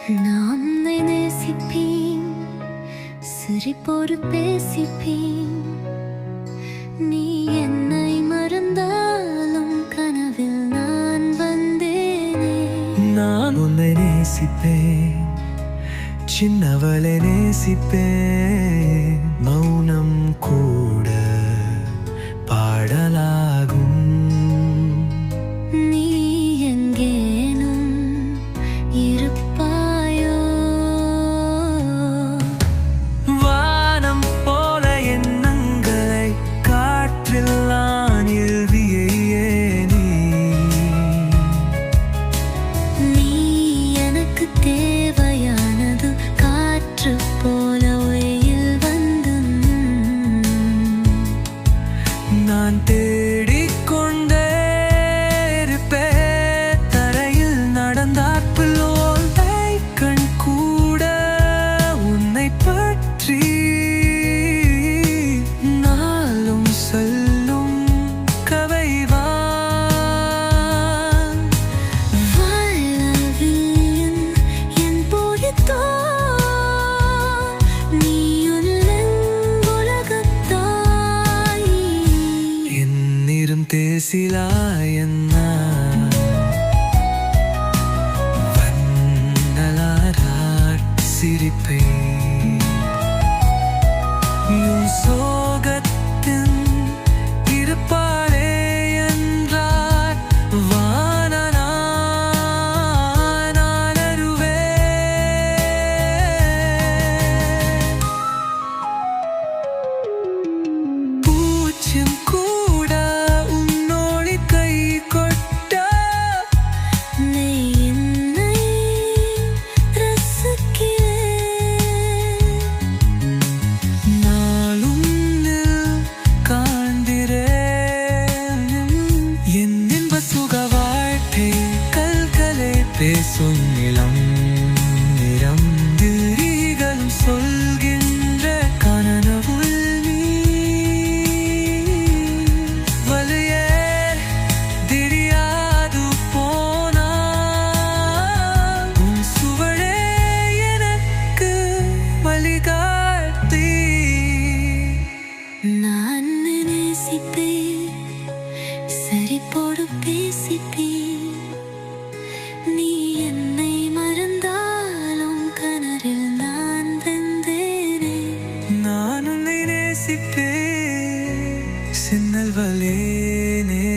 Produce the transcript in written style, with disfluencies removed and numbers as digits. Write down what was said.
நான் உன்னை நேசிப்பேன், சிரிப்போடு பேசிப்பேன். நீ என்னை மறந்தாலும் கனவில் நான் வந்தேனே. நான் உன்னை நேசிப்பேன், சின்னவளை நேசிப்பேன். மௌனம் கூட பாடலாகும். நீ எங்கேனும் இருப்பாயோ? வானம் போல எண்ணங்களை காற்றில் நான் எழுதியே நீ எனக்கு தேவையானது, காற்று போல வெயில் வந்து நான் தேடிக்கொண்டே இருப்பேன். தரையில் நடந்தாற்பில் ஓலை கண் கூட உன்னை பற்றி நாளும் சொல்லும் கவைவான். வாழவில்லையின் என் போலித்தோ, நீ உலகத்தாய். என்னிரும் தேசிலாயன்னா வந்தலாரார் சிரிப்பை